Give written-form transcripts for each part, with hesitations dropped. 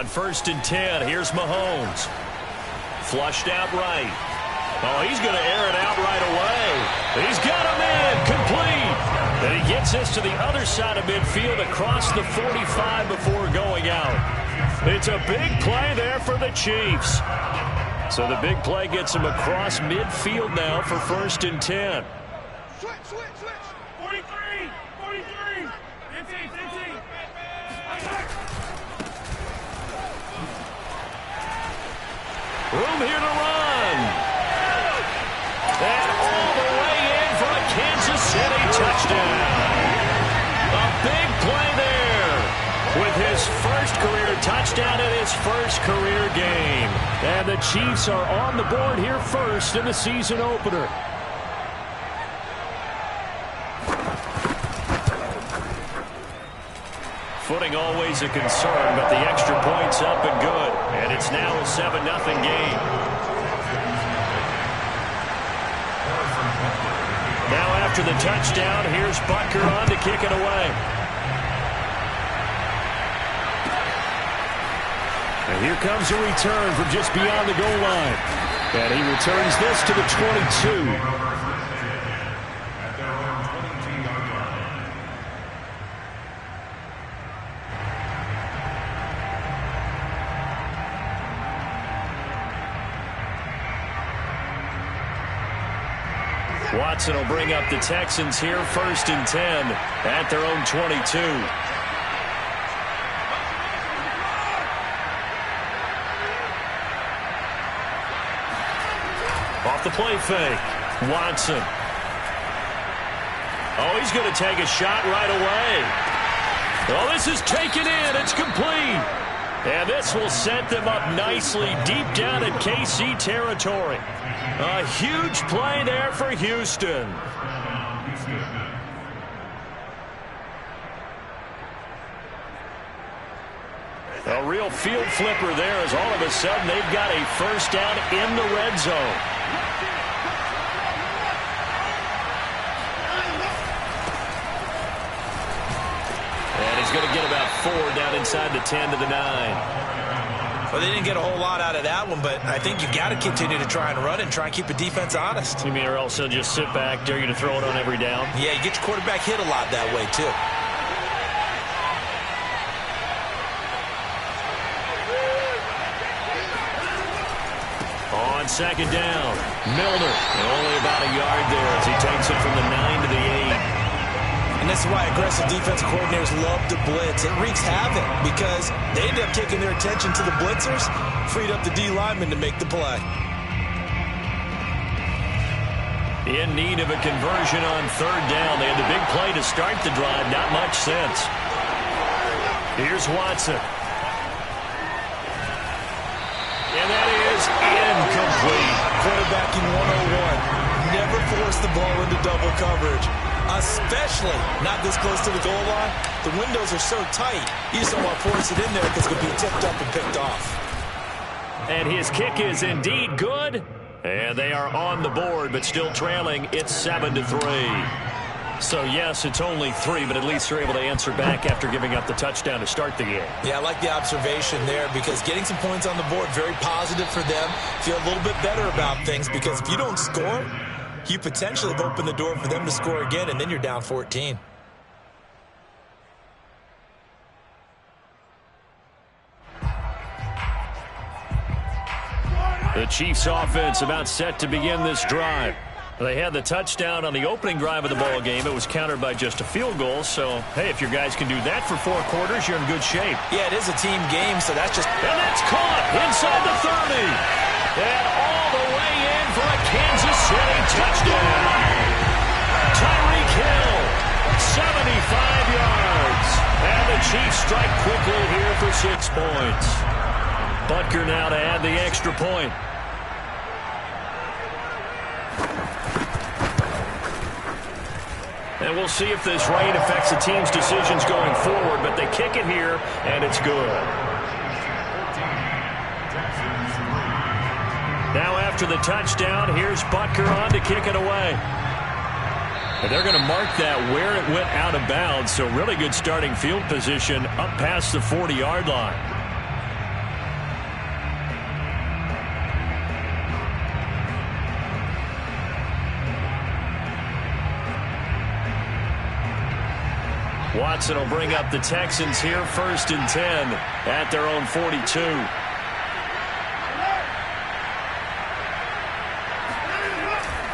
On 1st and 10, here's Mahomes. Flushed out right. Oh, he's going to air it out right away. He's got him in. Complete. And he gets this to the other side of midfield across the 45 before going out. It's a big play there for the Chiefs. So the big play gets him across midfield now for 1st and 10. Switch. 43. 15. Room here to run. And all the way in for a Kansas City touchdown. A big play there with his first career touchdown in his first career game. And the Chiefs are on the board here first in the season opener. Footing always a concern, but the extra point's up and good. And it's now a 7-0 game. Now after the touchdown, here's Butker on to kick it away. And here comes a return from just beyond the goal line. And he returns this to the 22. Watson will bring up the Texans here 1st and 10 at their own 22. Off the play fake. Watson. Oh, he's going to take a shot right away. Oh, this is taken in. It's complete. And this will set them up nicely deep down in KC territory. A huge play there for Houston. A real field flipper there as all of a sudden they've got a first down in the red zone. And he's going to get about 4 down inside the 10 to the 9. Well, they didn't get a whole lot out of that one, but I think you've got to continue to try and run and try and keep the defense honest. You mean or else they'll just sit back, dare you to throw it on every down? Yeah, you get your quarterback hit a lot that way, too. On 2nd down, Milner. And only about a yard there as he takes it from the 9 to the 8. And this is why aggressive defensive coordinators love to blitz. It wreaks havoc because they end up taking their attention to the blitzers, freed up the D lineman to make the play. In need of a conversion on 3rd down. They had the big play to start the drive. Not much sense. Here's Watson. And that is incomplete. Quarterbacking 101. Never force the ball into double coverage. Especially not this close to the goal line. The windows are so tight, you just don't want to force it in there because it could be tipped up and picked off. And his kick is indeed good. And they are on the board, but still trailing. It's 7-3. So, yes, it's only 3, but at least they're able to answer back after giving up the touchdown to start the game. Yeah, I like the observation there because getting some points on the board, very positive for them. Feel a little bit better about things because if you don't score, you potentially have opened the door for them to score again, and then you're down 14. The Chiefs offense about set to begin this drive. They had the touchdown on the opening drive of the ball game. It was countered by just a field goal. So, hey, if your guys can do that for 4 quarters, you're in good shape. Yeah, it is a team game, so that's just... And that's caught inside the 30. And all the way in for a Kansas City touchdown. Tyreek Hill, 75 yards. And the Chiefs strike quickly here for 6 points. Butker now to add the extra point. And we'll see if this rain affects the team's decisions going forward, but they kick it here, and it's good. Now after the touchdown, here's Butker on to kick it away. And they're going to mark that where it went out of bounds, so really good starting field position up past the 40-yard line. Watson will bring up the Texans here, 1st and 10 at their own 42.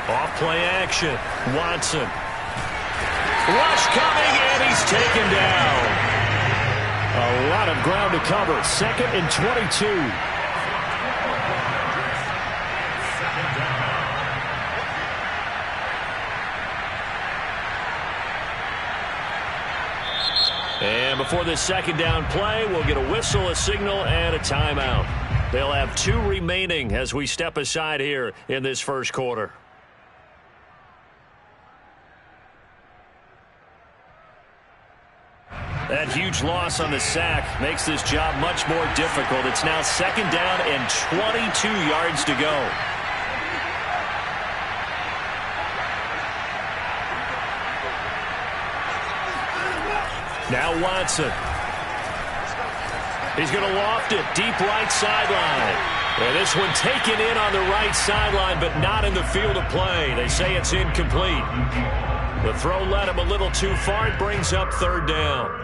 Off play action. Watson. Rush coming, and he's taken down. A lot of ground to cover. 2nd and 22. And before this 2nd down play, we'll get a whistle, a signal, and a timeout. They'll have 2 remaining as we step aside here in this 1st quarter. That huge loss on the sack makes this job much more difficult. It's now 2nd down and 22 yards to go. Now Watson. He's going to loft it deep right sideline. And this one taken in on the right sideline, but not in the field of play. They say it's incomplete. The throw led him a little too far. It brings up 3rd down.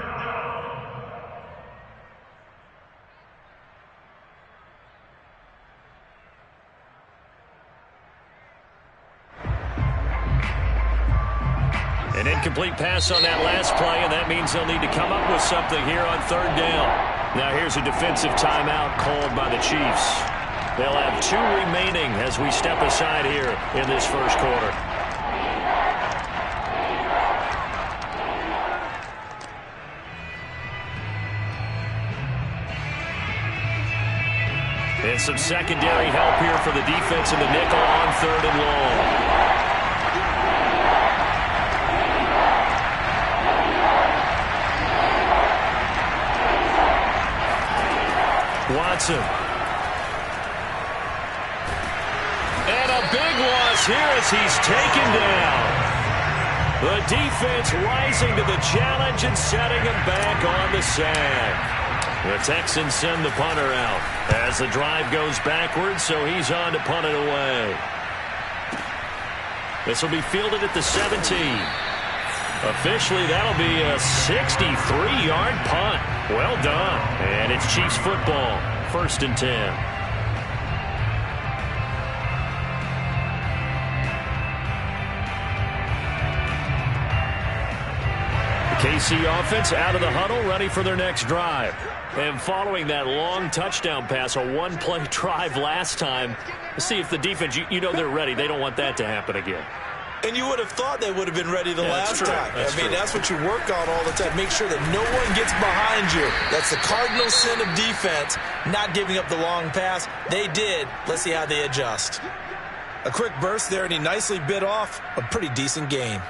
An incomplete pass on that last play, and that means they'll need to come up with something here on 3rd down. Now here's a defensive timeout called by the Chiefs. They'll have 2 remaining as we step aside here in this 1st quarter. And some secondary help here for the defense in the nickel on 3rd and long. Watson. And a big loss here as he's taken down. The defense rising to the challenge and setting him back on the sack. The Texans send the punter out as the drive goes backwards, so he's on to punt it away. This will be fielded at the 17. Officially, that'll be a 63-yard punt. Well done. And it's Chiefs football, 1st and 10. The KC offense out of the huddle, ready for their next drive. And following that long touchdown pass, a one-play drive last time, let's see if the defense, you know they're ready. They don't want that to happen again. And you would have thought they would have been ready the last time. That's what you work on all the time. Make sure that no one gets behind you. That's the cardinal sin of defense, not giving up the long pass. They did. Let's see how they adjust. A quick burst there, and he nicely bit off a pretty decent gain.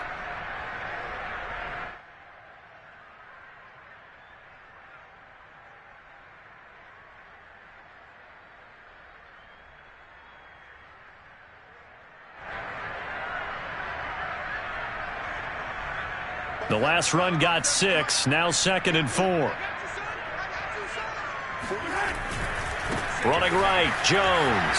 The last run got 6, now 2nd and 4. Running right, Jones.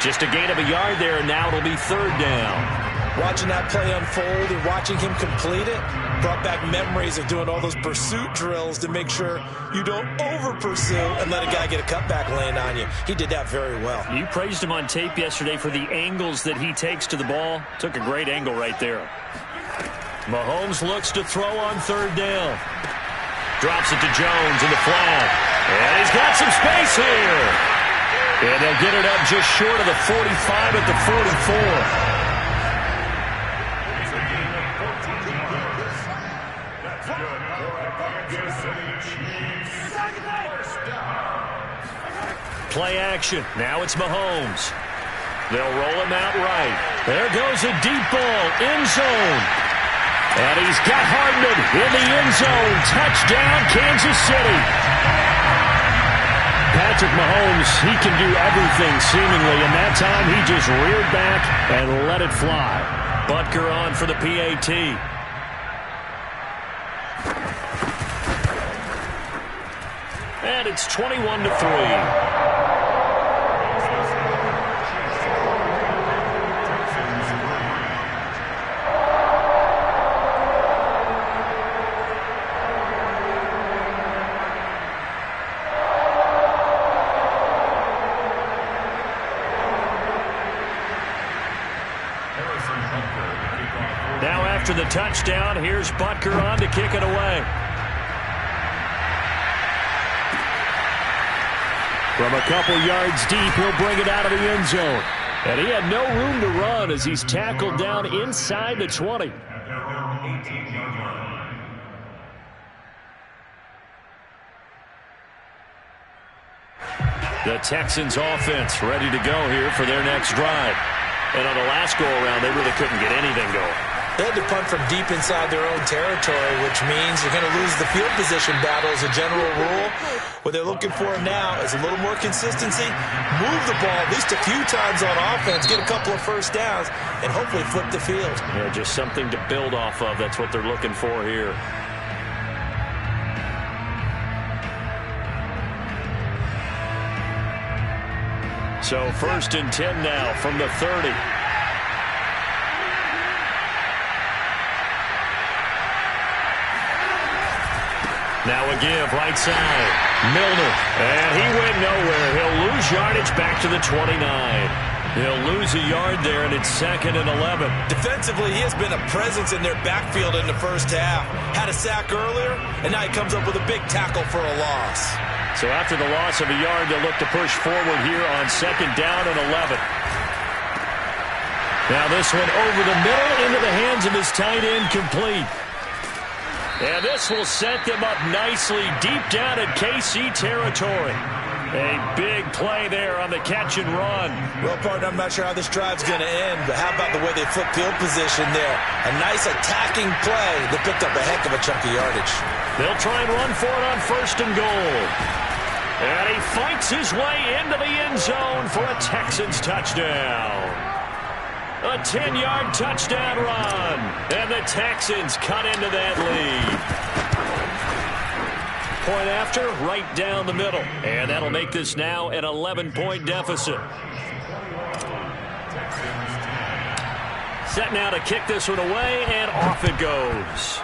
Just a gain of a yard there, and now it'll be 3rd down. Watching that play unfold and watching him complete it brought back memories of doing all those pursuit drills to make sure you don't over-pursue and let a guy get a cutback land on you. He did that very well. You praised him on tape yesterday for the angles that he takes to the ball. Took a great angle right there. Mahomes looks to throw on 3rd down. Drops it to Jones in the flat. And he's got some space here. And they'll get it up just short of the 45 at the 44. Play action. Now it's Mahomes. They'll roll him out right. There goes a deep ball. End zone. And he's got Hardman in the end zone. Touchdown, Kansas City. Patrick Mahomes, he can do everything seemingly, and that time he just reared back and let it fly. Butker on for the PAT. And it's 21-3. after the touchdown. Here's Butker on to kick it away. From a couple yards deep, he'll bring it out of the end zone. And he had no room to run as he's tackled down inside the 20. The Texans offense ready to go here for their next drive. And on the last go-around, they really couldn't get anything going. They had to punt from deep inside their own territory, which means you're going to lose the field position battle as a general rule. What they're looking for now is a little more consistency, move the ball at least a few times on offense, get a couple of first downs, and hopefully flip the field. Yeah, just something to build off of. That's what they're looking for here. So 1st and 10 now from the 30. Now a give right side. Milner. And he went nowhere. He'll lose yardage back to the 29. He'll lose a yard there, and it's 2nd and 11. Defensively, he has been a presence in their backfield in the first half. Had a sack earlier, and now he comes up with a big tackle for a loss. So after the loss of a yard, they'll look to push forward here on 2nd down and 11. Now this one over the middle into the hands of his tight end, complete. And this will set them up nicely deep down in KC territory. A big play there on the catch and run. Well, partner, I'm not sure how this drive's going to end, but how about the way they flip field position there? A nice attacking play that picked up a heck of a chunk of yardage. They'll try and run for it on 1st and goal. And he fights his way into the end zone for a Texans touchdown. A 10-yard touchdown run. And the Texans cut into that lead. Point after, right down the middle. And that'll make this now an 11-point deficit. Set now to kick this one away, and off it goes.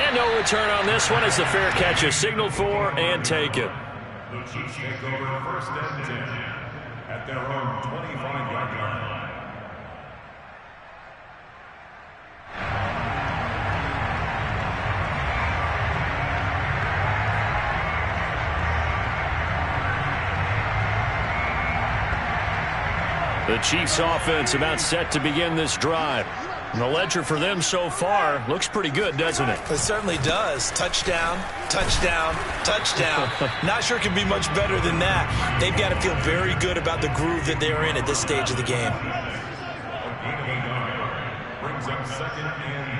And no return on this one as the fair catch is signaled for and taken. The Chiefs take over 1st and 10 at their own 25-yard line. The Chiefs offense about set to begin this drive. And the ledger for them so far looks pretty good, doesn't it? It certainly does. Touchdown, touchdown, touchdown. Not sure it can be much better than that. They've got to feel very good about the groove that they're in at this stage of the game. Brings up 2nd and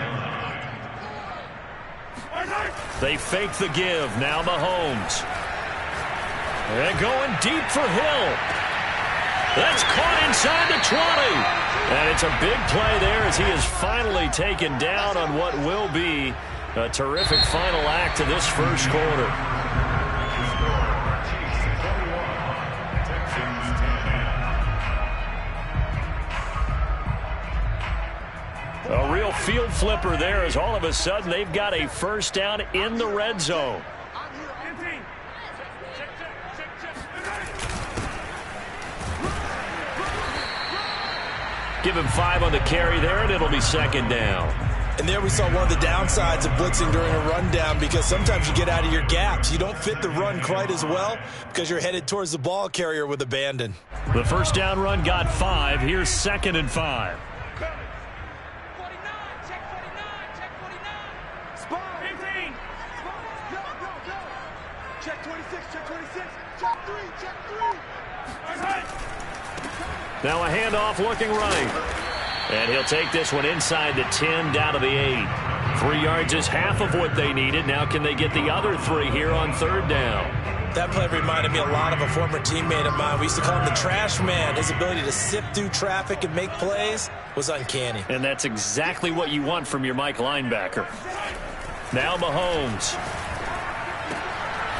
9. They fake the give. Now Mahomes. And going deep for Hill. That's caught inside the 20. And it's a big play there as he is finally taken down on what will be a terrific final act to this first quarter. A real field flipper there as all of a sudden they've got a first down in the red zone. Give him 5 on the carry there, and it'll be 2nd down. And there we saw one of the downsides of blitzing during a rundown, because sometimes you get out of your gaps. You don't fit the run quite as well because you're headed towards the ball carrier with abandon. The first down run got 5. Here's 2nd and 5. 49, check 49, check 49. Spot 15. Go, go, go. Check 26, check 26. Check 3, check 3. Now a handoff looking right. And he'll take this one inside the 10 down to the 8. 3 yards is half of what they needed. Now can they get the other 3 here on 3rd down? That play reminded me a lot of a former teammate of mine. We used to call him the trash man. His ability to sift through traffic and make plays was uncanny. And that's exactly what you want from your Mike linebacker. Now Mahomes.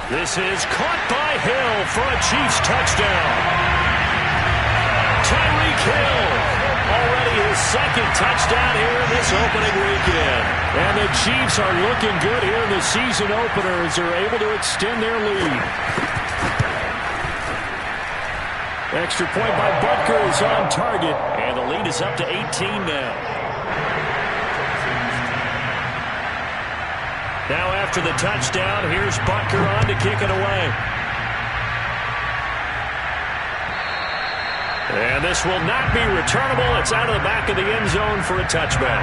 This is caught by Hill for a Chiefs touchdown. Tyreek Hill, already his 2nd touchdown here in this opening weekend. And the Chiefs are looking good here in the season opener as they're able to extend their lead. Extra point by Butker is on target, and the lead is up to 18 now. Now after the touchdown, here's Butker on to kick it away. And this will not be returnable. It's out of the back of the end zone for a touchback.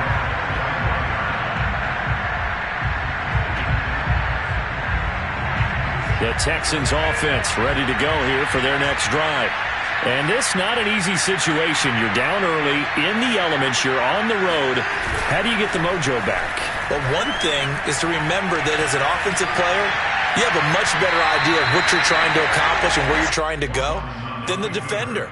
The Texans offense ready to go here for their next drive. And this not an easy situation. You're down early, in the elements, you're on the road. How do you get the mojo back? Well, one thing is to remember that as an offensive player, you have a much better idea of what you're trying to accomplish and where you're trying to go than the defender.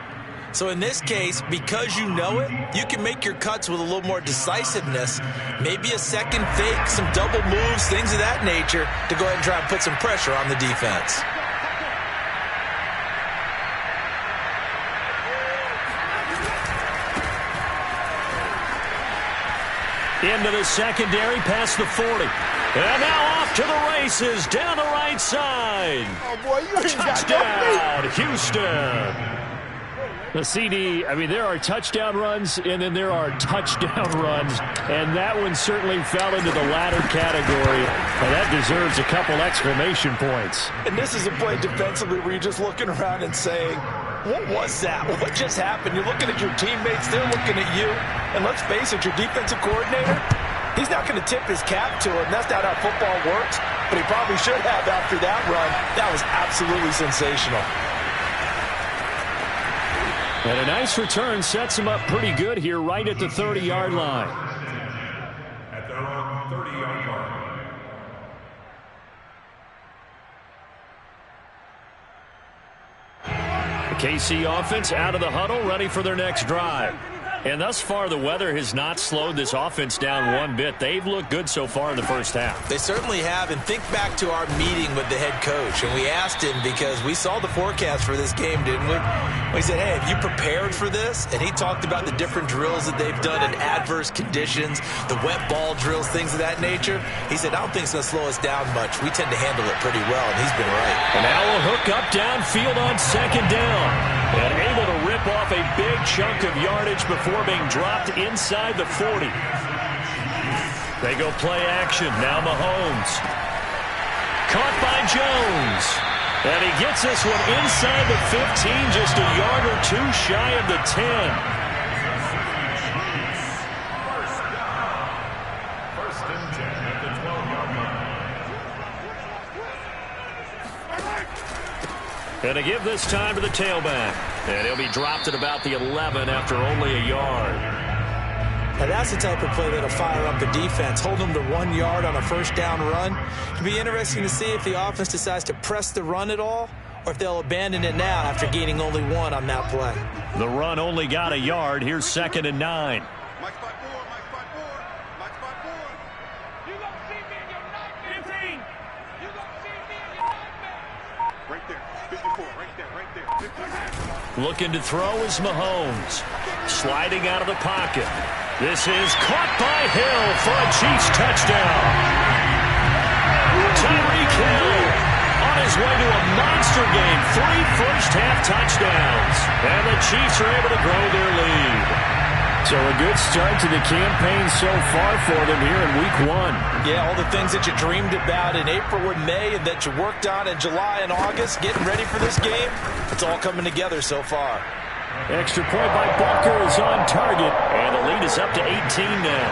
So in this case, because you know it, you can make your cuts with a little more decisiveness, maybe a second fake, some double moves, things of that nature, to go ahead and try and put some pressure on the defense. Into the secondary, past the 40. And now off to the races, down the right side. Oh, boy, you ain't touchdown, Houston. The CD, I mean, there are touchdown runs, and then there are touchdown runs, and that one certainly fell into the latter category, and that deserves a couple exclamation points. And this is a play defensively where you're just looking around and saying, what was that? What just happened? You're looking at your teammates, they're looking at you, and let's face it, your defensive coordinator, he's not going to tip his cap to him. That's not how football works, but he probably should have after that run. That was absolutely sensational. And a nice return sets him up pretty good here right at the 30-yard line. At their own 30-yard line. The KC offense out of the huddle, ready for their next drive. And thus far, the weather has not slowed this offense down one bit. They've looked good so far in the first half. They certainly have. And think back to our meeting with the head coach. And we asked him, because we saw the forecast for this game, didn't we? We said, hey, have you prepared for this? And he talked about the different drills that they've done in adverse conditions, the wet ball drills, things of that nature. He said, I don't think it's going to slow us down much. We tend to handle it pretty well, and he's been right. And now a hook up downfield on second down. And able to rip off a big chunk of yardage before being dropped inside the 40. They go play action. Now Mahomes. Caught by Jones. And he gets this one inside the 15, just a yard or two shy of the 10. First and 10 at the 12-yard line. And to give this time to the tailback. And he'll be dropped at about the 11 after only a yard. Now that's the type of play that'll fire up the defense. Hold them to 1 yard on a first down run. It'll be interesting to see if the offense decides to press the run at all, or if they'll abandon it now after gaining only 1 on that play. The run only got a yard. Here's 2nd and 9. Mike spot 4, Mike spot 4, Mike spot 4. You gonna see me in your nightmare. 15. You gonna see me in your nightmare. Right there, 54, right there, right there. 50. Looking to throw is Mahomes. Sliding out of the pocket. This is caught by Hill for a Chiefs touchdown. Tyreek Hill on his way to a monster game. 3 first-half touchdowns. And the Chiefs are able to grow their lead. So a good start to the campaign so far for them here in Week 1. Yeah, all the things that you dreamed about in April and May and that you worked on in July and August, getting ready for this game, it's all coming together so far. Extra point by Butker is on target, and the lead is up to 18 now.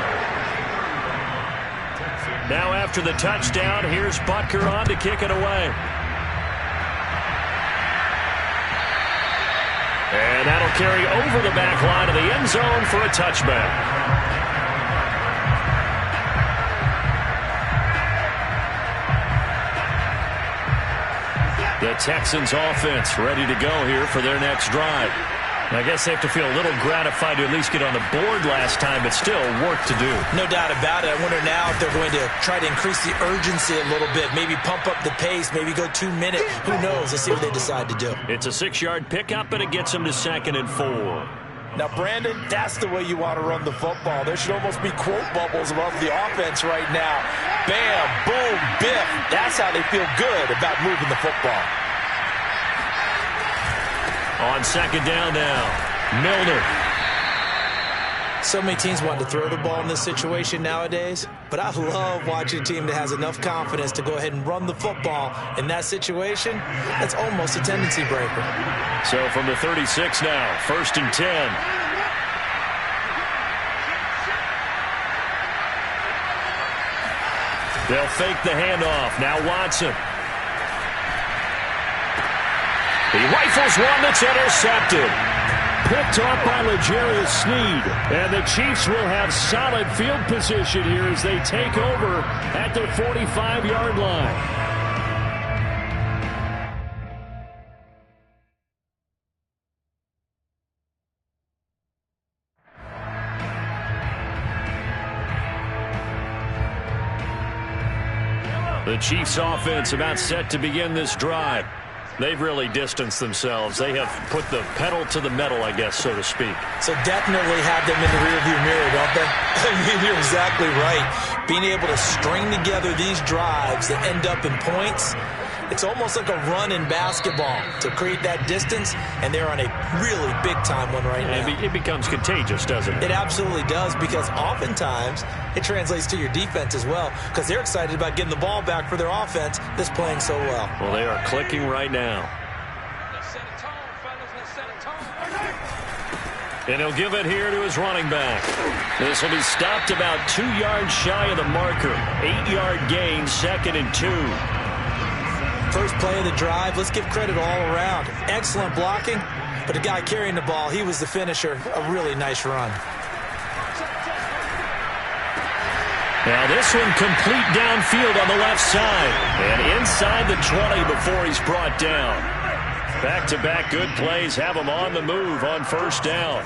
Now after the touchdown, here's Butker on to kick it away. And that'll carry over the back line of the end zone for a touchback. The Texans offense ready to go here for their next drive. I guess they have to feel a little gratified to at least get on the board last time, but still work to do. No doubt about it. I wonder now if they're going to try to increase the urgency a little bit, maybe pump up the pace, maybe go 2 minutes. Who knows? Let's see what they decide to do. It's a 6-yard pickup, and it gets them to 2nd and 4. Now, Brandon, that's the way you want to run the football. There should almost be quote bubbles above the offense right now. Bam, boom, biff. That's how they feel good about moving the football. On second down now, Milner. So many teams want to throw the ball in this situation nowadays, but I love watching a team that has enough confidence to go ahead and run the football in that situation. That's almost a tendency breaker. So from the 36 now, 1st and 10. They'll fake the handoff. Now Watson. He rifles one that's intercepted. Picked off by L'Jarius Sneed. And the Chiefs will have solid field position here as they take over at their 45-yard line. The Chiefs offense about set to begin this drive. They've really distanced themselves. They have put the pedal to the metal, I guess, so to speak. So definitely have them in the rearview mirror, don't they? I mean, you're exactly right. Being able to string together these drives that end up in points, it's almost like a run in basketball to create that distance, and they're on a really big-time one right now. It becomes contagious, doesn't it? It absolutely does, because oftentimes it translates to your defense as well, because they're excited about getting the ball back for their offense that's playing so well. Well, they are clicking right now. Let's set a tone, fellas. Let's set a tone. And he'll give it here to his running back. This will be stopped about 2 yards shy of the marker. 8-yard gain, 2nd and 2. First play of the drive, let's give credit all around. Excellent blocking, but the guy carrying the ball, he was the finisher. A really nice run. Now this one complete downfield on the left side. And inside the 20 before he's brought down. Back-to-back good plays have him on the move on 1st down.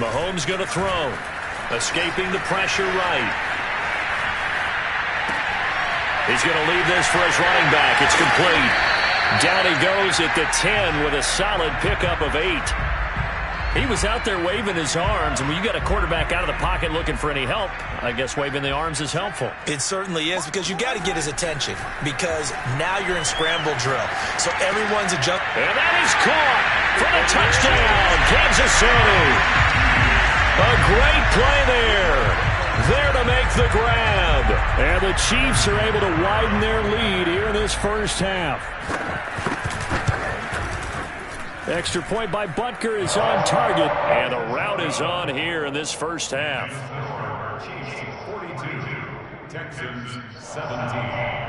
Mahomes going to throw. Escaping the pressure right. He's going to leave this for his running back. It's complete. Down he goes at the 10 with a solid pickup of 8. He was out there waving his arms, and when you got a quarterback out of the pocket looking for any help, I guess waving the arms is helpful. It certainly is, because you got to get his attention, because now you're in scramble drill. So everyone's adjusting. And that is caught for the touchdown, Kansas City. A great play there. There to make the grab. And the Chiefs are able to widen their lead here in this first half. Extra point by Butker is on target. And the route is on here in this first half. Chiefs 42, Texans 17.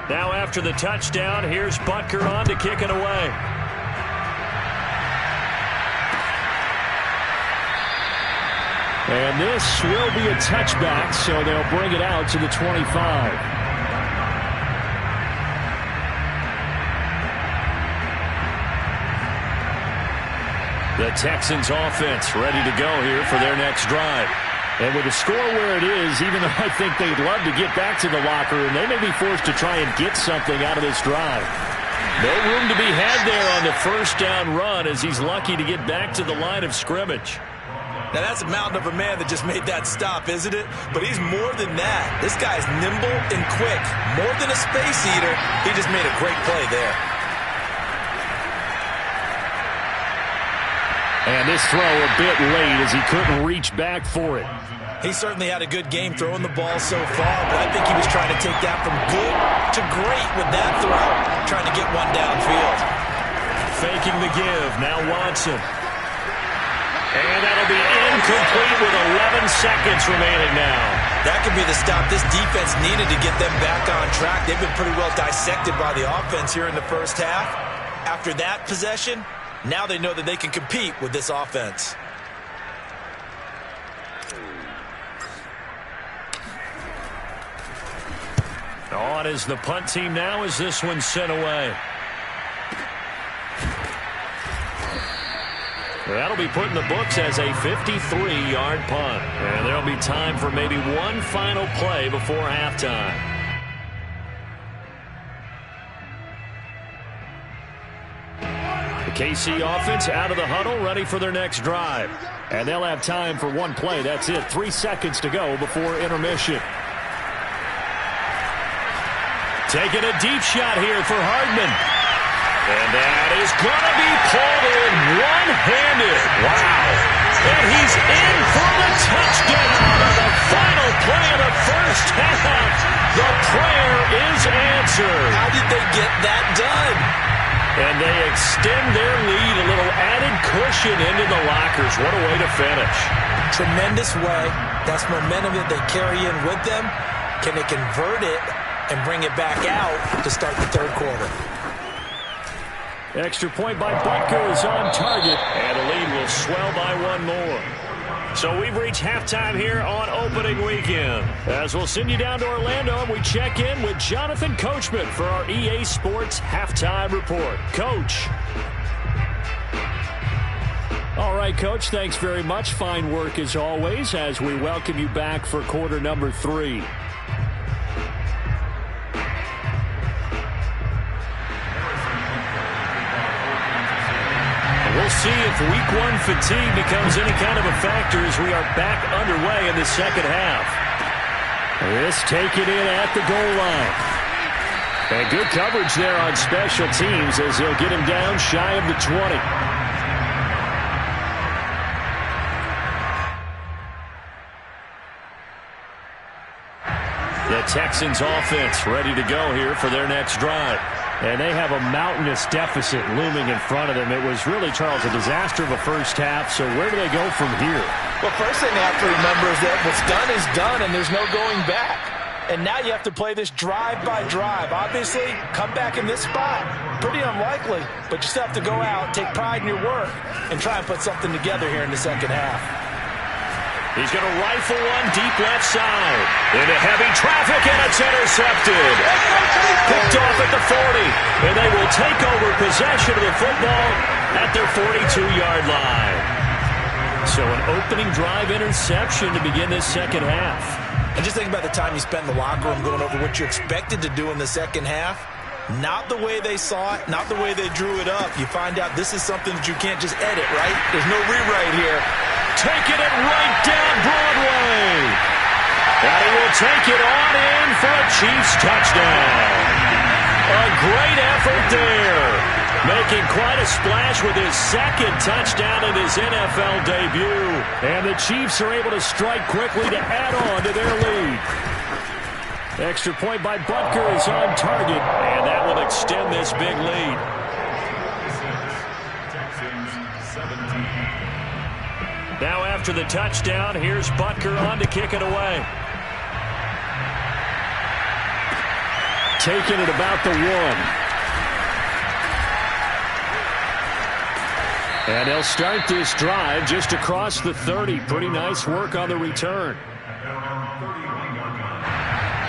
Now after the touchdown, here's Butker on to kick it away. And this will be a touchback, so they'll bring it out to the 25. The Texans offense ready to go here for their next drive. And with the score where it is, even though I think they'd love to get back to the locker room, they may be forced to try and get something out of this drive. No room to be had there on the 1st down run as he's lucky to get back to the line of scrimmage. Now, that's a mountain of a man that just made that stop, isn't it? But he's more than that. This guy's nimble and quick. More than a space eater, he just made a great play there. And this throw a bit late as he couldn't reach back for it. He certainly had a good game throwing the ball so far, but I think he was trying to take that from good to great with that throw, trying to get one downfield. Faking the give, now Watson. And that'll be incomplete with 11 seconds remaining now. That could be the stop this defense needed to get them back on track. They've been pretty well dissected by the offense here in the first half. After that possession, now they know that they can compete with this offense. On is the punt team now as this one's sent away. That'll be put in the books as a 53-yard punt. And there'll be time for maybe one final play before halftime. The KC offense out of the huddle, ready for their next drive. And they'll have time for one play. That's it. 3 seconds to go before intermission. Taking a deep shot here for Hardman. And that is going to be pulled in one-handed. Wow. And he's in for the touchdown on the final play of the first half. The prayer is answered. How did they get that done? And they extend their lead, a little added cushion into the lockers. What a way to finish. Tremendous way. That's momentum that they carry in with them. Can they convert it and bring it back out to start the third quarter? Extra point by Butker is on target, and the lead will swell by one more. So we've reached halftime here on opening weekend. As we'll send you down to Orlando, and we check in with Jonathan Coachman for our EA Sports Halftime Report. Coach. All right, Coach, thanks very much. Fine work as always as we welcome you back for quarter number 3. We'll see if week 1 fatigue becomes any kind of a factor as we are back underway in the second half. This taken in at the goal line. And good coverage there on special teams as they'll get him down shy of the 20. The Texans offense ready to go here for their next drive. And they have a mountainous deficit looming in front of them. It was really, Charles, a disaster of a first half. So where do they go from here? Well, first thing they have to remember is that what's done is done, and there's no going back. And now you have to play this drive by drive. Obviously, come back in this spot. Pretty unlikely, but you still have to go out, take pride in your work, and try and put something together here in the second half. He's going to rifle one deep left side. Into heavy traffic, and it's intercepted. Picked off at the 40. And they will take over possession of the football at their 42-yard line. So an opening drive interception to begin this second half. And just think about the time you spent in the locker room going over what you expected to do in the second half. Not the way they saw it, not the way they drew it up. You find out this is something that you can't just edit, right? There's no rewrite here. Taking it right down Broadway. And he will take it on in for a Chiefs touchdown. A great effort there. Making quite a splash with his second touchdown in his NFL debut. And the Chiefs are able to strike quickly to add on to their lead. Extra point by Butker is on target. And that will extend this big lead. Now after the touchdown, here's Butker on to kick it away. Taking it about the 1. And they'll start this drive just across the 30. Pretty nice work on the return.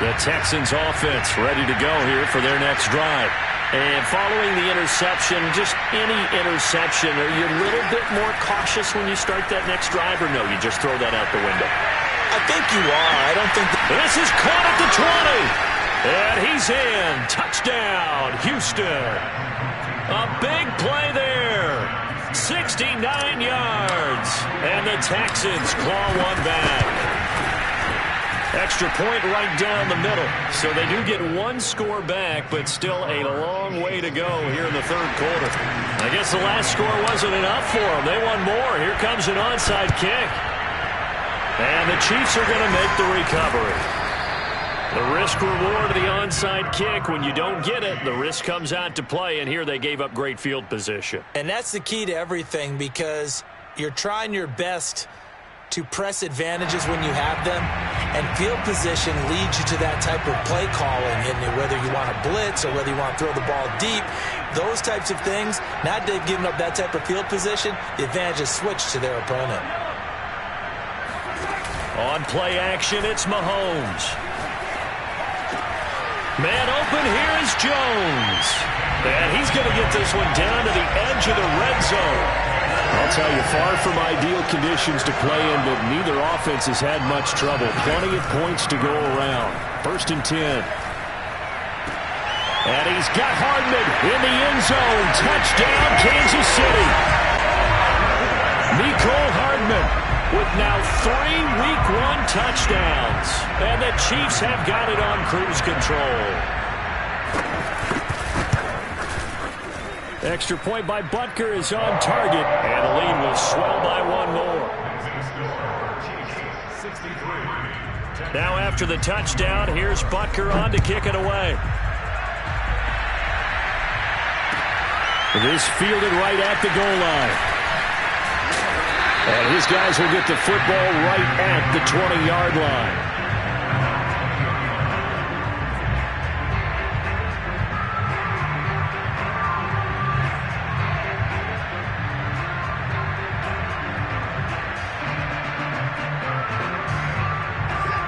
The Texans offense ready to go here for their next drive. And following the interception, just any interception, are you a little bit more cautious when you start that next drive, or no, you just throw that out the window? I think you are. I don't think this is caught at the 20. And he's in. Touchdown, Houston. A big play there. 69 yards. And the Texans claw one back. Extra point right down the middle. So they do get one score back, but still a long way to go here in the third quarter. I guess the last score wasn't enough for them. They want more. Here comes an onside kick. And the Chiefs are going to make the recovery. The risk reward of the onside kick. When you don't get it, the risk comes out to play, and here they gave up great field position. And that's the key to everything, because you're trying your best to press advantages when you have them, and field position leads you to that type of play calling, and whether you want to blitz or whether you want to throw the ball deep, those types of things. Now they've given up that type of field position, the advantage is switched to their opponent. On play action, it's Mahomes. Man open, here is Jones. And he's going to get this one down to the edge of the red zone. I'll tell you, far from ideal conditions to play in, but neither offense has had much trouble. Plenty of points to go around. 1st and 10. And he's got Hardman in the end zone. Touchdown, Kansas City. Mecole Hardman with now 3 Week 1 touchdowns. And the Chiefs have got it on cruise control. Extra point by Butker is on target. And the lead will swell by 1 more. Now after the touchdown, here's Butker on to kick it away. This fielded right at the goal line. And his guys will get the football right at the 20-yard line.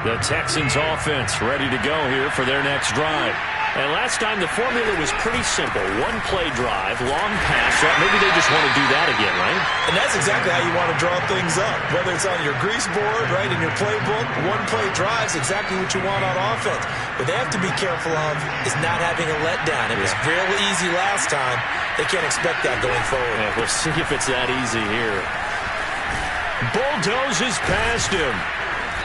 The Texans offense ready to go here for their next drive. And last time the formula was pretty simple. 1-play drive, long pass. Maybe they just want to do that again, right? And that's exactly how you want to draw things up. Whether it's on your grease board, right, in your playbook, 1-play drive is exactly what you want on offense. What they have to be careful of is not having a letdown. It was real easy last time. They can't expect that going forward. Yeah, we'll see if it's that easy here. Bulldozes past him.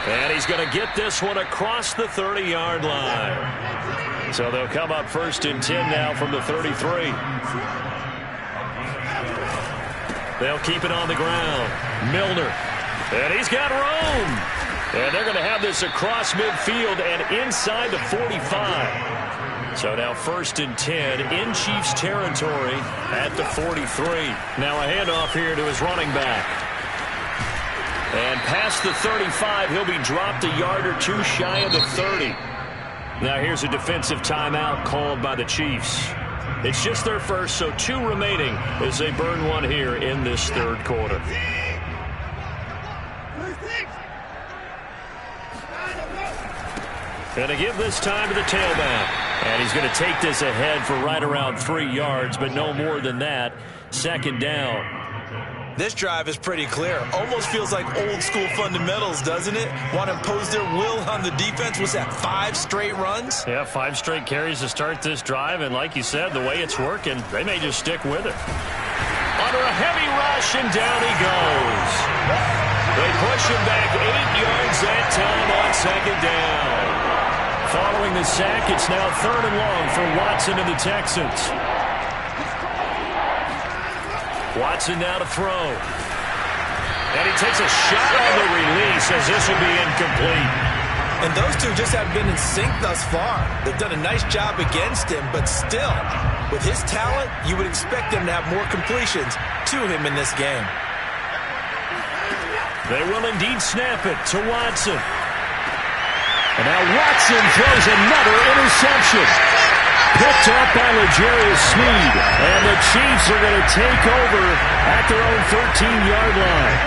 And he's going to get this one across the 30-yard line. So they'll come up 1st and 10 now from the 33. They'll keep it on the ground. Milner. And he's got room. And they're going to have this across midfield and inside the 45. So now 1st and 10 in Chiefs territory at the 43. Now a handoff here to his running back. And past the 35, he'll be dropped a yard or 2 shy of the 30. Now here's a defensive timeout called by the Chiefs. It's just their first, so 2 remaining as they burn one here in this 3rd quarter. Going to give this time to the tailback. And he's going to take this ahead for right around 3 yards, but no more than that. 2nd down. This drive is pretty clear. Almost feels like old school fundamentals, doesn't it? Want to impose their will on the defense. What's that, 5 straight runs? Yeah, 5 straight carries to start this drive. And like you said, the way it's working, they may just stick with it. Under a heavy rush, and down he goes. They push him back 8 yards that time on 2nd down. Following the sack, it's now 3rd and long for Watson and the Texans. Watson now to throw. And he takes a shot on the release as this will be incomplete. And those two just have been in sync thus far. They've done a nice job against him, but still, with his talent, you would expect them to have more completions to him in this game. They will indeed snap it to Watson. And now Watson throws another interception. Picked up by L'Jarius Sneed. And the Chiefs are going to take over at their own 13-yard line.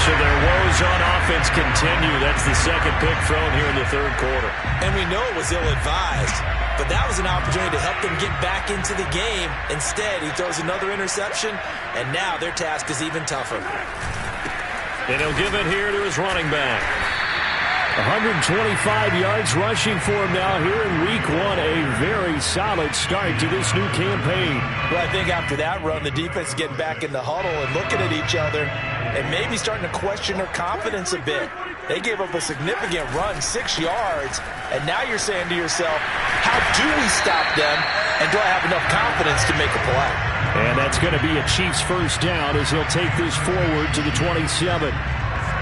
So their woes on offense continue. That's the 2nd pick thrown here in the 3rd quarter. And we know it was ill-advised. But that was an opportunity to help them get back into the game. Instead, he throws another interception. And now their task is even tougher. And he'll give it here to his running back. 125 yards rushing for him now here in Week 1. A very solid start to this new campaign. Well, I think after that run, the defense is getting back in the huddle and looking at each other and maybe starting to question their confidence a bit. They gave up a significant run, 6 yards, and now you're saying to yourself, how do we stop them, and do I have enough confidence to make a play? And that's going to be a Chiefs 1st down as he'll take this forward to the 27.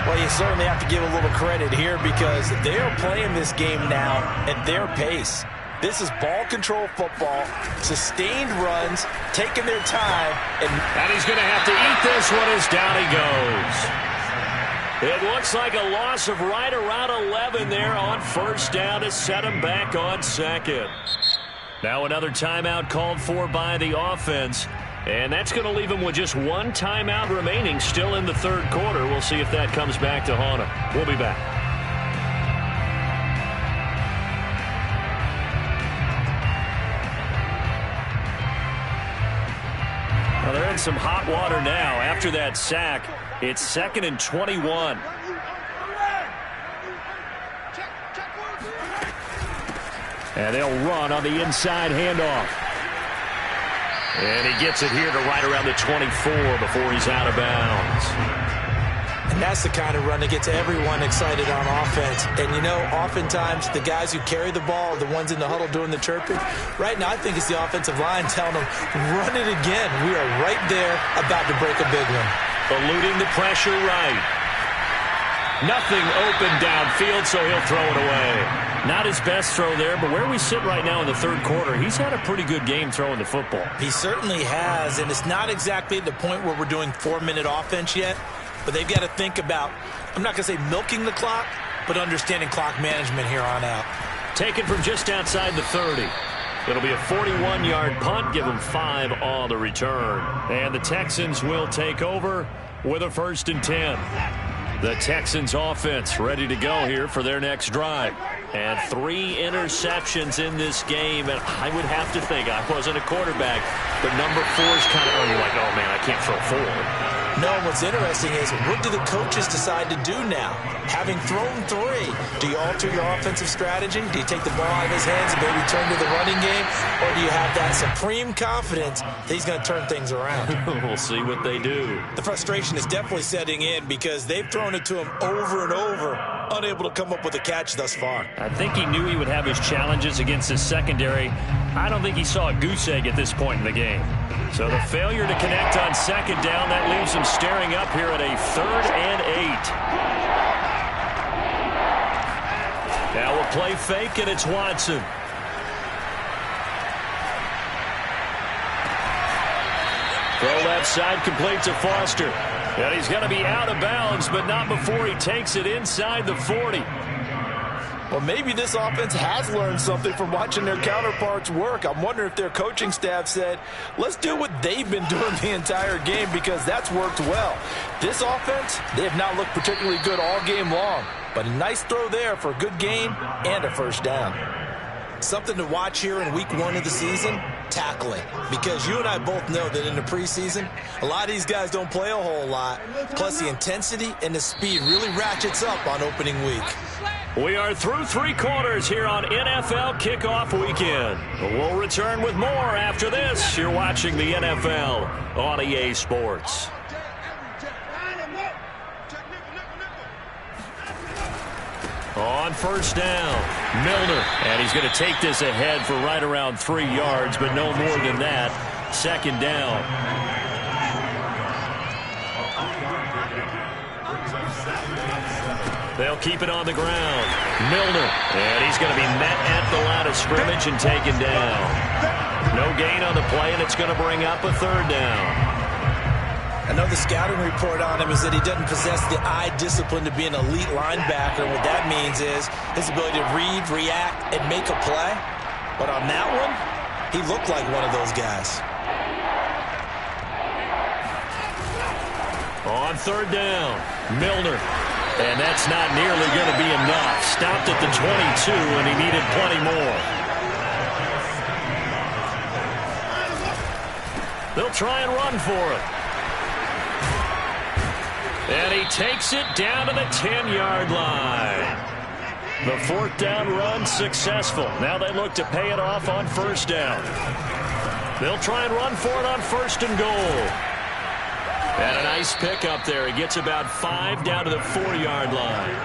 Well, you certainly have to give a little credit here because they are playing this game now at their pace. This is ball control football, sustained runs, taking their time. And he's going to have to eat this one as down he goes. It looks like a loss of right around 11 there on 1st down to set him back on 2nd. Now another timeout called for by the offense. And that's going to leave him with just 1 timeout remaining still in the 3rd quarter. We'll see if that comes back to haunt him. We'll be back. Well, they're in some hot water now. After that sack, it's 2nd and 21. And they'll run on the inside handoff. And he gets it here to right around the 24 before he's out of bounds. And that's the kind of run that gets everyone excited on offense. And, you know, oftentimes the guys who carry the ball are the ones in the huddle doing the chirping. Right now, I think it's the offensive line telling them, run it again. We are right there about to break a big one. Eluding the pressure right. Nothing open downfield, so he'll throw it away. Not his best throw there, but where we sit right now in the third quarter, he's had a pretty good game throwing the football. He certainly has, and it's not exactly the point where we're doing 4-minute offense yet, but they've got to think about, I'm not going to say milking the clock, but understanding clock management here on out. Taken from just outside the 30. It'll be a 41-yard punt, give them 5 on the return. And the Texans will take over with a 1st and 10. The Texans offense ready to go here for their next drive. And 3 interceptions in this game. And I would have to think, I wasn't a quarterback, but number 4 is kind of, you're like, oh, man, I can't throw 4. No, what's interesting is, what do the coaches decide to do now? Having thrown 3, do you alter your offensive strategy? Do you take the ball out of his hands and maybe turn to the running game? Or do you have that supreme confidence that he's going to turn things around? We'll see what they do. The frustration is definitely setting in because they've thrown it to him over and over, unable to come up with a catch thus far. I think he knew he would have his challenges against his secondary. I don't think he saw a goose egg at this point in the game. So the failure to connect on 2nd down, that leaves him staring up here at a 3rd and 8. Now we'll play fake, and it's Watson. Throw left side, complete to Foster. And he's going to be out of bounds, but not before he takes it inside the 40. Well, maybe this offense has learned something from watching their counterparts work. I'm wondering if their coaching staff said, let's do what they've been doing the entire game, because that's worked well. This offense, they have not looked particularly good all game long, but a nice throw there for a good gain and a 1st down. Something to watch here in week 1 of the season, tackling. Because you and I both know that in the preseason, a lot of these guys don't play a whole lot. Plus the intensity and the speed really ratchets up on opening week. We are through 3 quarters here on NFL Kickoff Weekend. We'll return with more after this. You're watching the NFL on EA Sports. On 1st down, Milner. And he's going to take this ahead for right around 3 yards, but no more than that. 2nd down. They'll keep it on the ground. Milner. And he's going to be met at the line of scrimmage and taken down. No gain on the play, and it's going to bring up a 3rd down. I know the scouting report on him is that he doesn't possess the eye discipline to be an elite linebacker. What that means is his ability to read, react, and make a play. But on that one, he looked like one of those guys. On 3rd down, Milner. And that's not nearly going to be enough. Stopped at the 22, and he needed plenty more. They'll try and run for it. And he takes it down to the 10-yard line. The 4th down run successful. Now they look to pay it off on 1st down. They'll try and run for it on 1st and goal. And a nice pickup there. He gets about 5 down to the 4-yard line.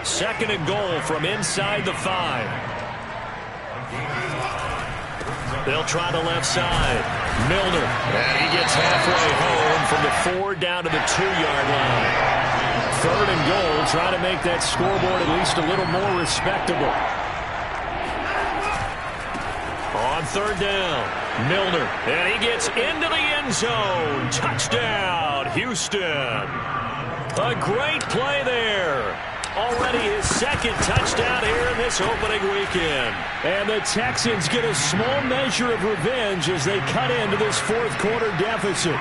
2nd and goal from inside the 5. They'll try the left side. Milner. And he gets halfway home from the 4 down to the 2-yard line. 3rd and goal. Trying to make that scoreboard at least a little more respectable. On 3rd down, Milner, and he gets into the end zone. Touchdown, Houston. A great play there. Already his 2nd touchdown here in this opening weekend. And the Texans get a small measure of revenge as they cut into this 4th quarter deficit.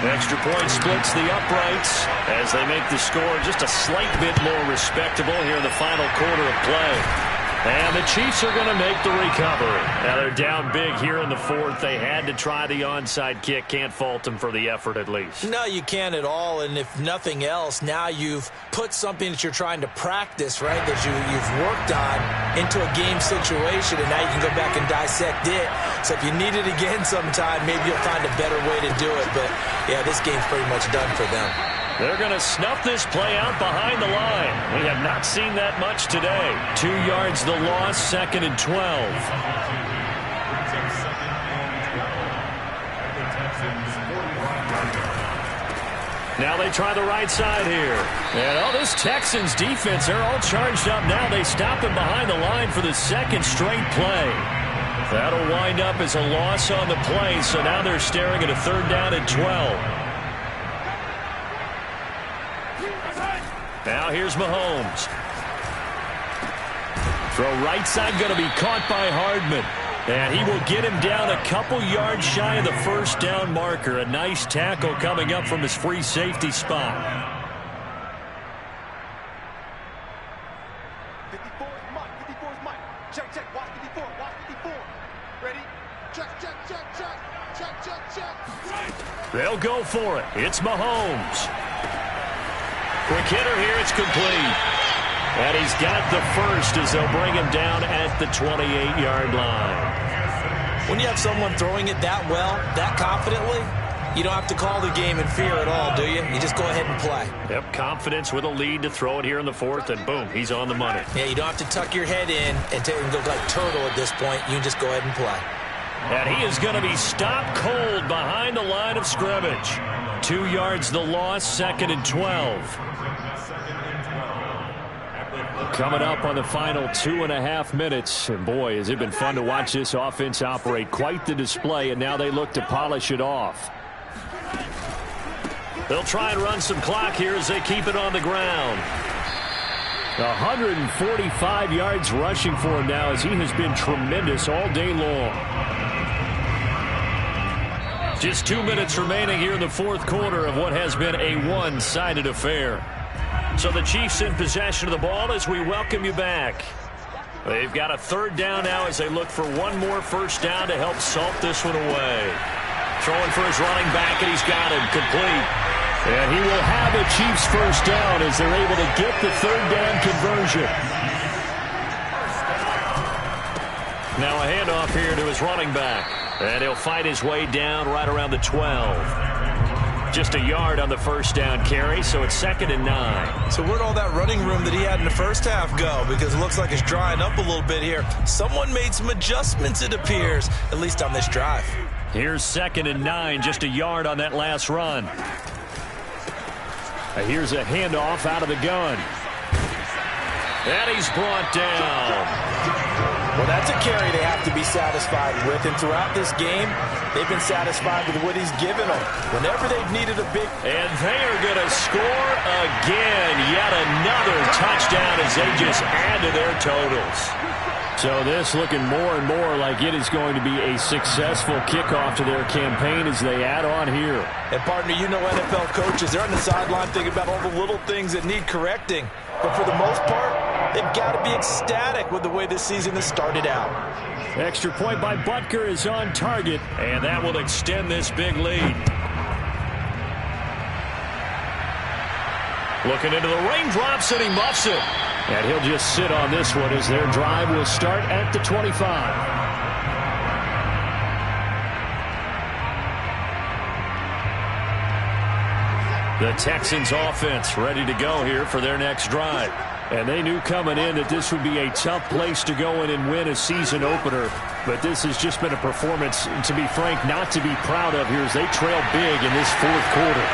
Extra point splits the uprights as they make the score just a slight bit more respectable here in the final quarter of play. And the Chiefs are going to make the recovery. Now they're down big here in the fourth. They had to try the onside kick. Can't fault them for the effort at least. No, you can't at all. And if nothing else, now you've put something that you're trying to practice, right, that you've worked on into a game situation, and now you can go back and dissect it. So if you need it again sometime, maybe you'll find a better way to do it. But, yeah, this game's pretty much done for them. They're going to snuff this play out behind the line. We have not seen that much today. 2 yards the loss, 2nd and 12. Now they try the right side here. And, this Texans defense, they're all charged up now. They stop him behind the line for the 2nd straight play. That'll wind up as a loss on the play, so now they're staring at a 3rd down and 12. Now here's Mahomes. Throw right side going to be caught by Hardman. And he will get him down a couple yards shy of the 1st down marker. A nice tackle coming up from his free safety spot. 54 is Mike. 54 is Mike. Check, check. Watch 54. Watch 54. Ready? Check, check, check, check. Check, check, check. They'll go for it. It's Mahomes. Quick hitter here. It's complete. And he's got the first as they'll bring him down at the 28-yard line. When you have someone throwing it that well, that confidently, you don't have to call the game in fear at all, do you? You just go ahead and play. Yep, confidence with a lead to throw it here in the 4th, and boom, he's on the money. Yeah, you don't have to tuck your head in and go like turtle at this point. You just go ahead and play. And he is going to be stopped cold behind the line of scrimmage. 2 yards the loss, 2nd and 12. Coming up on the final 2.5 minutes. And boy, has it been fun to watch this offense operate. Quite the display, and now they look to polish it off. They'll try and run some clock here as they keep it on the ground. 145 yards rushing for him now as he has been tremendous all day long. Just 2 minutes remaining here in the 4th quarter of what has been a one-sided affair. So the Chiefs in possession of the ball as we welcome you back. They've got a 3rd down now as they look for one more 1st down to help salt this one away. Throwing for his running back, and he's got him complete. And he will have a Chiefs 1st down as they're able to get the 3rd down conversion. Now a handoff here to his running back. And he'll fight his way down right around the 12. Just a yard on the 1st down carry, so it's 2nd and 9. So where'd all that running room that he had in the 1st half go? Because it looks like it's drying up a little bit here. Someone made some adjustments, it appears, at least on this drive. Here's 2nd and 9, just a yard on that last run. Here's a handoff out of the gun. And he's brought down. Well, that's a carry they have to be satisfied with. And throughout this game, they've been satisfied with what he's given them. Whenever they've needed a big... And they are going to score again. Yet another touchdown as they just add to their totals. So this looking more and more like it is going to be a successful kickoff to their campaign as they add on here. And, partner, you know NFL coaches, they're on the sideline thinking about all the little things that need correcting. But for the most part, they've got to be ecstatic with the way this season has started out. Extra point by Butker is on target, and that will extend this big lead. Looking into the raindrops, and he muffs it. And he'll just sit on this one as their drive will start at the 25. The Texans offense ready to go here for their next drive. And they knew coming in that this would be a tough place to go in and win a season opener. But this has just been a performance, to be frank, not to be proud of here as they trail big in this 4th quarter.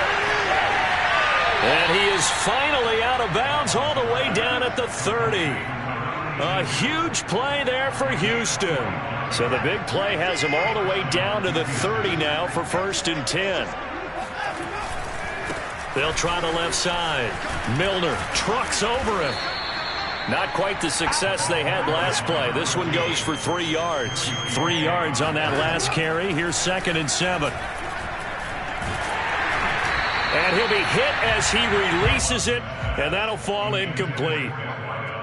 And he is finally out of bounds all the way down at the 30. A huge play there for Houston. So the big play has him all the way down to the 30 now for 1st and 10. They'll try the left side. Milner trucks over him. Not quite the success they had last play. This one goes for 3 yards. 3 yards on that last carry. Here's 2nd and 7. And he'll be hit as he releases it, and that'll fall incomplete.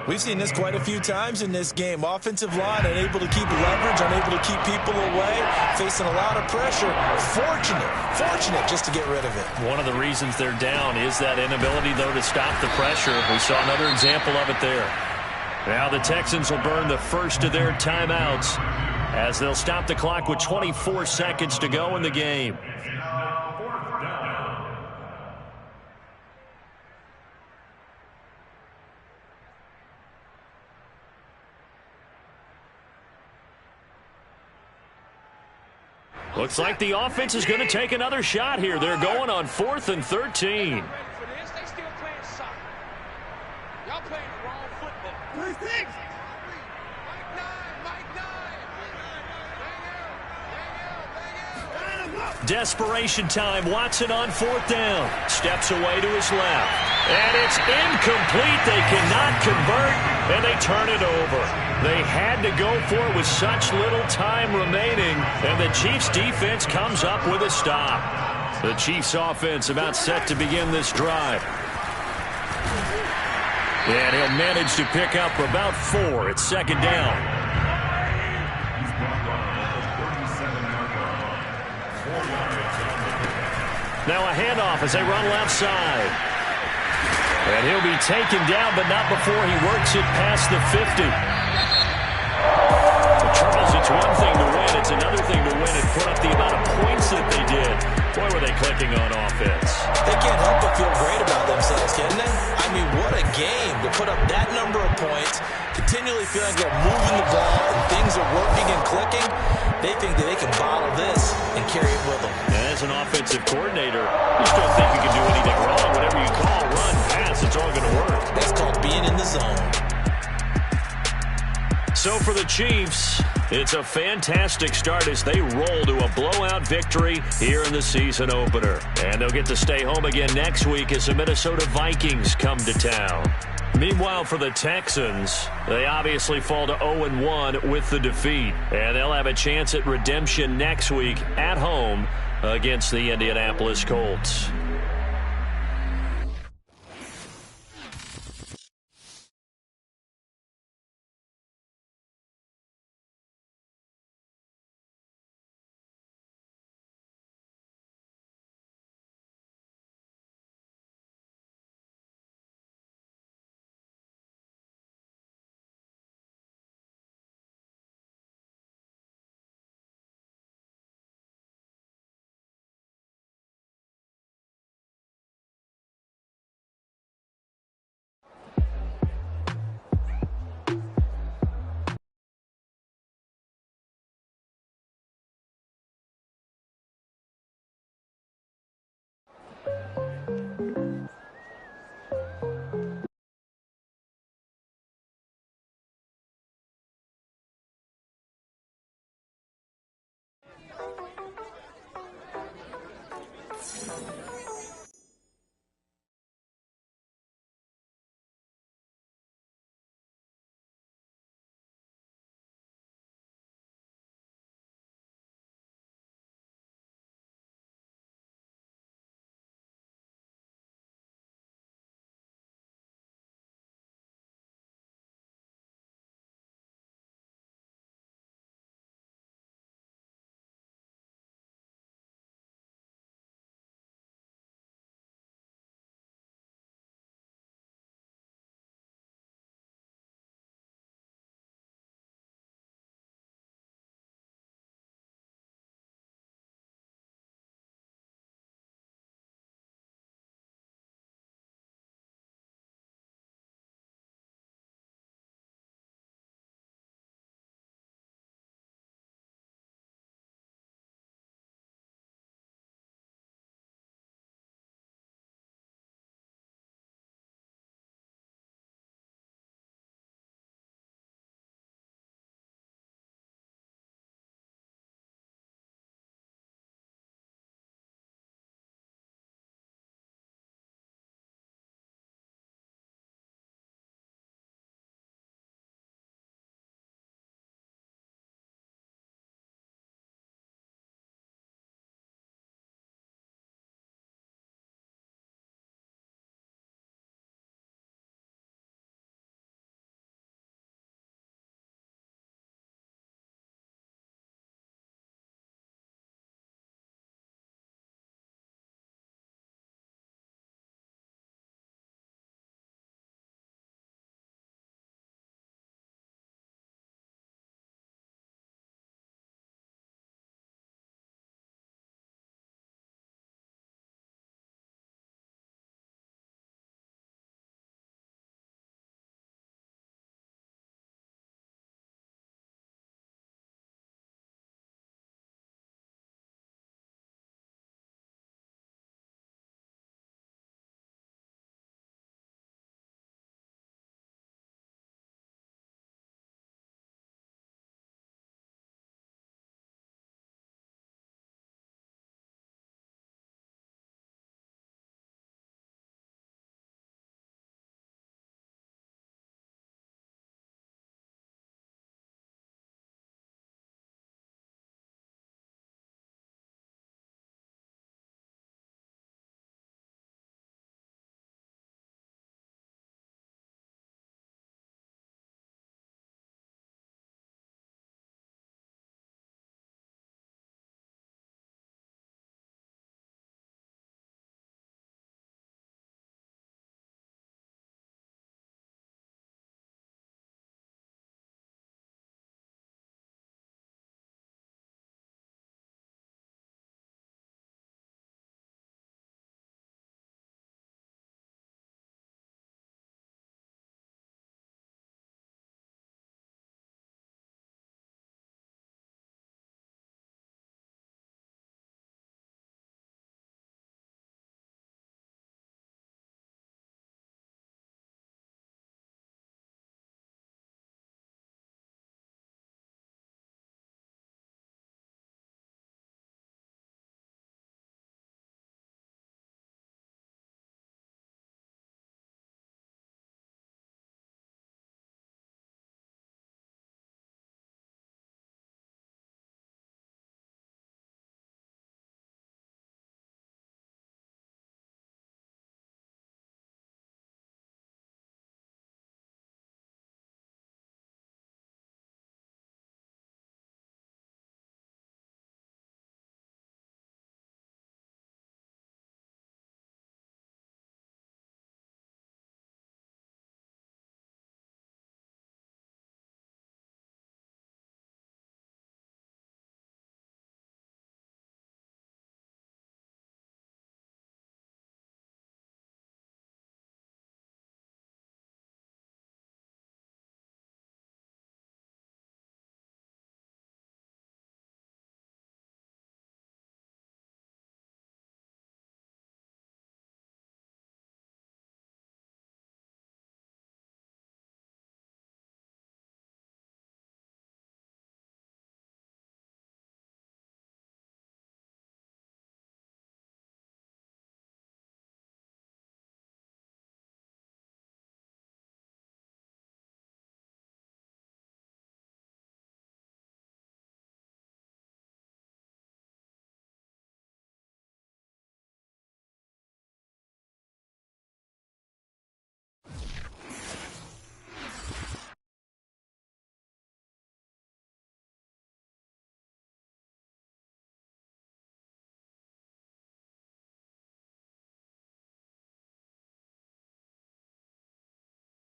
We've seen this quite a few times in this game. Offensive line unable to keep leverage, unable to keep people away, facing a lot of pressure. Fortunate just to get rid of it. One of the reasons they're down is that inability, though, to stop the pressure. We saw another example of it there. Now the Texans will burn the first of their timeouts as they'll stop the clock with 24 seconds to go in the game. Looks like the offense is going to take another shot here. They're going on 4th and 13. Desperation time. Watson on 4th down. Steps away to his left. And it's incomplete. They cannot convert, and they turn it over. They had to go for it with such little time remaining, and the Chiefs' defense comes up with a stop. The Chiefs' offense about set to begin this drive. And he'll manage to pick up about 4. It's 2nd down. Now a handoff as they run left side. And he'll be taken down, but not before he works it past the 50. Well, Charles, it's one thing to win. It's another thing to win and put up the amount of points that they did. Boy, were they clicking on offense. They can't help but feel great about themselves, can they? I mean, what a game to put up that number of points, continually feeling like they're moving the ball and things are working and clicking. They think that they can bottle this and carry it with them. And as an offensive coordinator, you just don't think you can do anything wrong. Whatever you call, run, pass, it's all going to work. That's called being in the zone. So for the Chiefs, it's a fantastic start as they roll to a blowout victory here in the season opener. And they'll get to stay home again next week as the Minnesota Vikings come to town. Meanwhile, for the Texans, they obviously fall to 0-1 with the defeat. And they'll have a chance at redemption next week at home against the Indianapolis Colts.